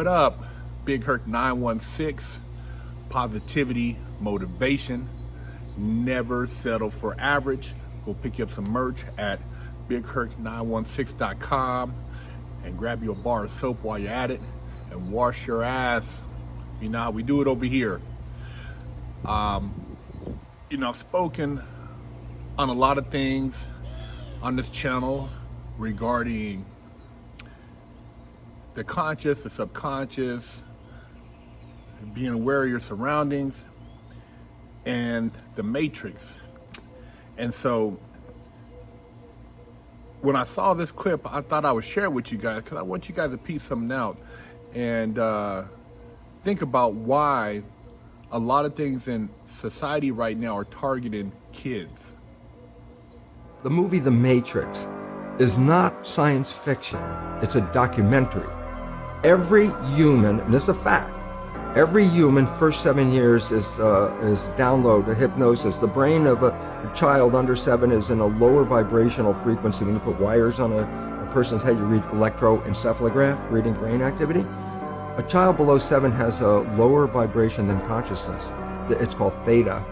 What up? Big Herc 916, positivity, motivation, never settle for average. Go pick up some merch at bigherc916.com and grab you a bar of soap while you're at it and wash your ass. You know how we do it over here. I've spoken on a lot of things on this channel regarding the conscious, the subconscious, being aware of your surroundings, and the matrix. And so when I saw this clip, I thought I would share it with you guys because I want you guys to piece something out and think about why a lot of things in society right now are targeting kids. The movie The Matrix is not science fiction. It's a documentary. Every human, and this is a fact, every human first 7 years is download a hypnosis. The brain of a child under 7 is in a lower vibrational frequency. When you put wires on a person's head, you read electroencephalograph, reading brain activity. A child below 7 has a lower vibration than consciousness. It's called theta.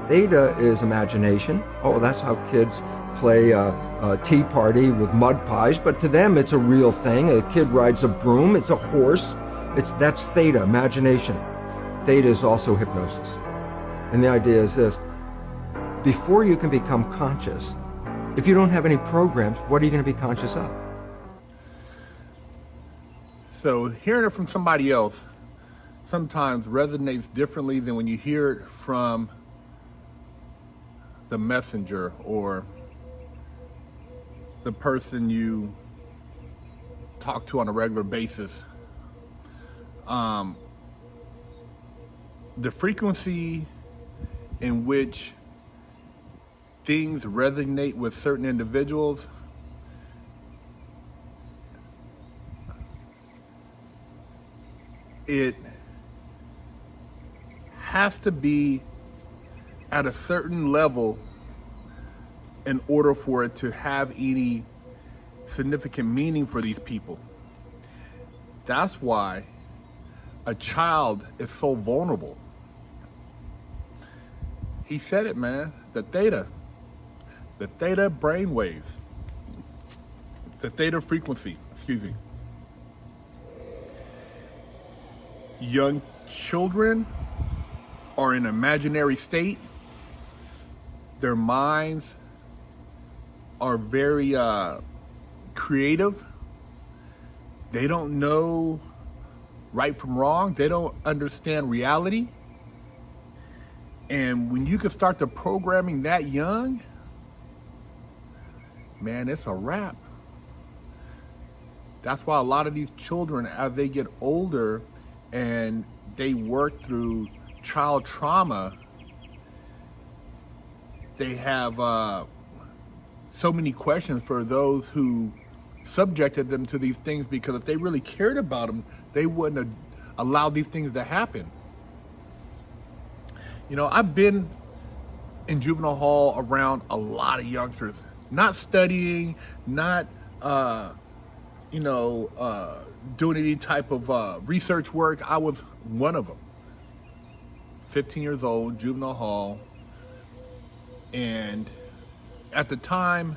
Theta is imagination. Oh, that's how kids play a tea party with mud pies, but to them it's a real thing. A kid rides a broom, it's a horse. That's theta, imagination. Theta is also hypnosis. And the idea is this: before you can become conscious, if you don't have any programs, what are you going to be conscious of? So hearing it from somebody else sometimes resonates differently than when you hear it from the messenger or the person you talk to on a regular basis. The frequency in which things resonate with certain individuals it has to be at a certain level in order for it to have any significant meaning for these people. That's why a child is so vulnerable. He said it, man. The theta brain waves, the theta frequency, excuse me. Young children are in an imaginary state. Their minds are very creative. They don't know right from wrong. They don't understand reality. And when you can start the programming that young, man, it's a wrap. That's why a lot of these children, as they get older and they work through child trauma, they have so many questions for those who subjected them to these things, because if they really cared about them, they wouldn't have allowed these things to happen. I've been in juvenile hall around a lot of youngsters, not studying, not doing any type of research work. I was one of them. 15 years old, juvenile hall. And at the time,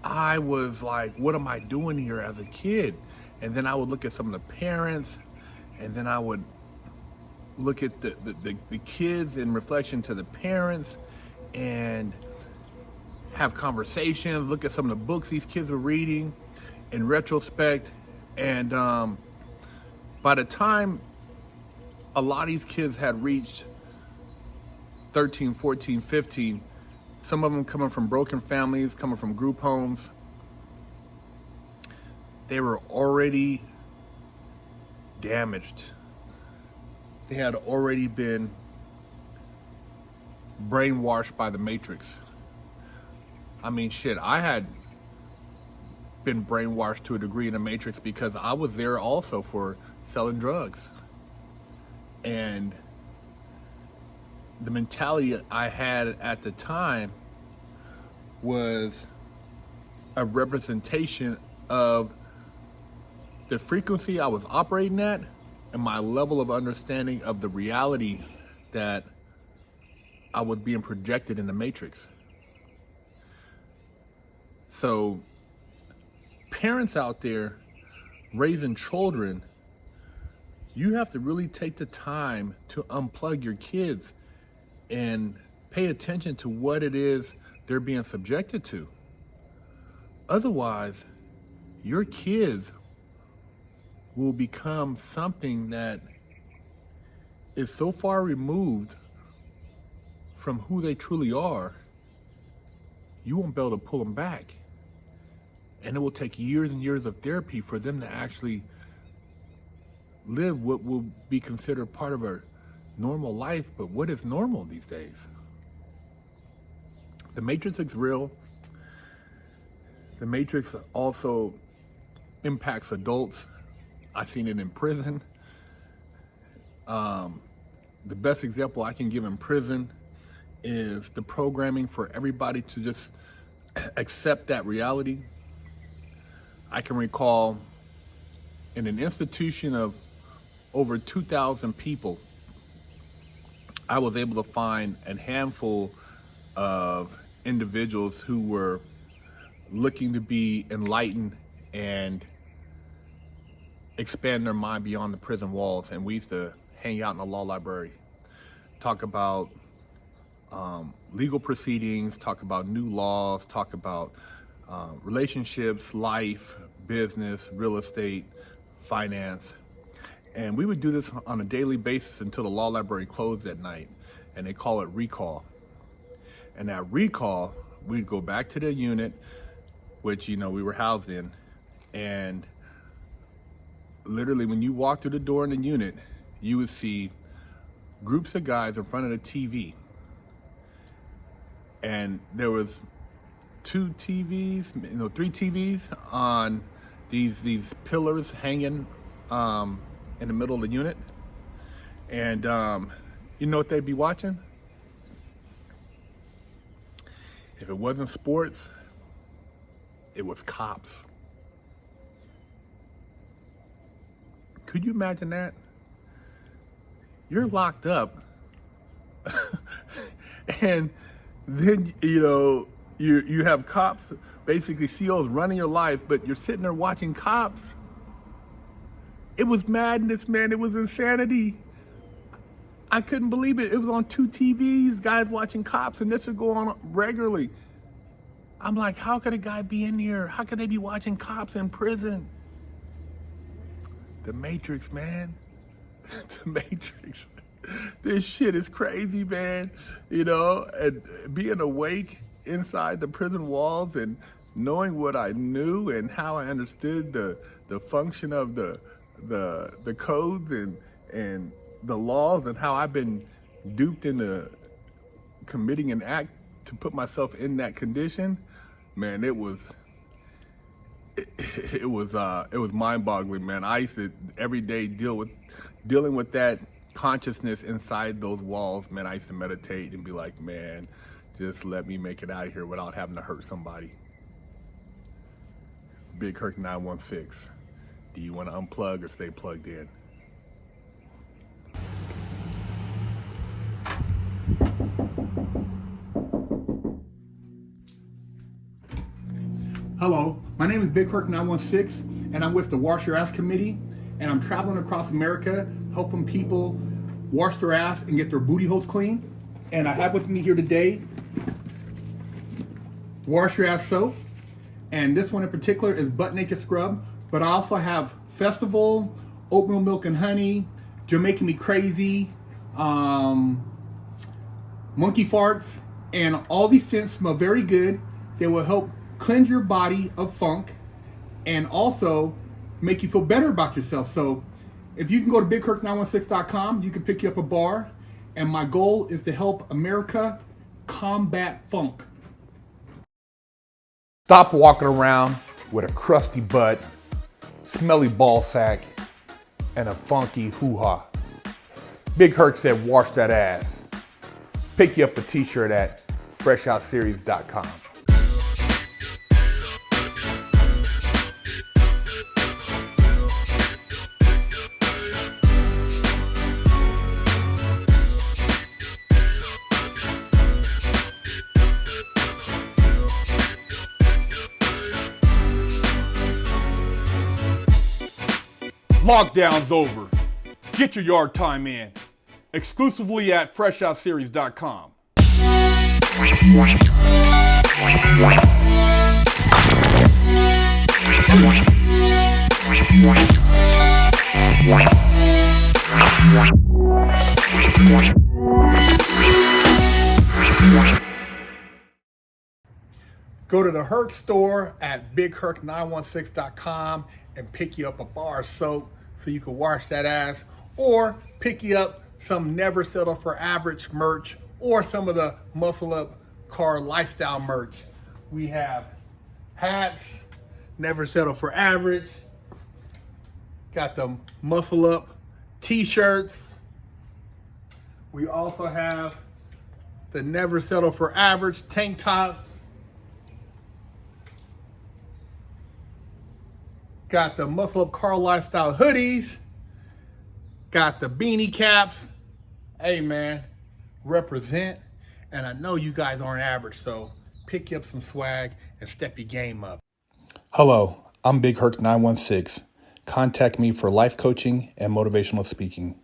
I was like, what am I doing here as a kid? And then I would look at some of the parents, and then I would look at the kids in reflection to the parents and have conversations, look at some of the books these kids were reading in retrospect. And by the time a lot of these kids had reached 13, 14, 15, some of them coming from broken families, coming from group homes, they were already damaged. They had already been brainwashed by the matrix. I mean, shit, I had been brainwashed to a degree in the matrix because I was there also for selling drugs. And the mentality I had at the time was a representation of the frequency I was operating at and my level of understanding of the reality that I was being projected in the matrix. So parents out there raising children, you have to really take the time to unplug your kids and pay attention to what it is they're being subjected to. Otherwise, your kids will become something that is so far removed from who they truly are, you won't be able to pull them back. And it will take years and years of therapy for them to actually live what will be considered part of a normal life. But what is normal these days? The Matrix is real. The Matrix also impacts adults. I've seen it in prison. The best example I can give in prison is the programming for everybody to just accept that reality. I can recall in an institution of over 2,000 people, I was able to find a handful of individuals who were looking to be enlightened and expand their mind beyond the prison walls. And we used to hang out in the law library, talk about legal proceedings, talk about new laws, talk about relationships, life, business, real estate, finance. And we would do this on a daily basis until the law library closed at night, and they call it recall. And that recall, we'd go back to the unit, which, we were housed in, and literally when you walk through the door in the unit, you would see groups of guys in front of the TV. And there was 2 TVs, 3 TVs on these pillars hanging in the middle of the unit. And you know what they'd be watching? If it wasn't sports, it was cops. Could you imagine that? You're locked up and then, you have cops, basically COs running your life, but you're sitting there watching cops. It was madness, man. It was insanity. I couldn't believe it. It was on 2 TVs, guys watching cops, and this would go on regularly. I'm like, how could a guy be in here? How could they be watching cops in prison? The Matrix, man. The Matrix. This shit is crazy, man. And being awake inside the prison walls and knowing what I knew and how I understood the function of the codes and the laws and how I've been duped into committing an act to put myself in that condition, man, it was mind-boggling, man. I used to every day dealing with that consciousness inside those walls, man. I used to meditate and be like, man, just let me make it out of here without having to hurt somebody. Big Kirk 916. Do you want to unplug or stay plugged in? Hello, my name is Big Kirk 916, and I'm with the Wash Your Ass Committee, and I'm traveling across America helping people wash their ass and get their booty holes clean. And I have with me here today Wash Your Ass soap, and this one in particular is Butt Naked Scrub, but I also have Festival, Oatmeal Milk and Honey, Jamaican Me Crazy, Monkey Farts, and all these scents smell very good. They will help cleanse your body of funk and also make you feel better about yourself. So if you can go to bigkirk916.com, you can pick you up a bar, and my goal is to help America combat funk. Stop walking around with a crusty butt, smelly ball sack, and a funky hoo-ha. Big Herc said, wash that ass. Pick you up a t-shirt at freshoutseries.com. Lockdown's over. Get your yard time in. Exclusively at freshoutseries.com. Go to the Herc store at bigherc916.com and pick you up a bar of soap so you can wash that ass, or pick you up some Never Settle for Average merch or some of the Muscleup Car Lifestyle merch. We have hats, Never Settle for Average, got the Muscleup t-shirts. We also have the Never Settle for Average tank tops. Got the Muscleup Car Lifestyle hoodies. Got the beanie caps. Hey man, represent. And I know you guys aren't average, so pick you up some swag and step your game up. Hello, I'm Big Herc 916. Contact me for life coaching and motivational speaking.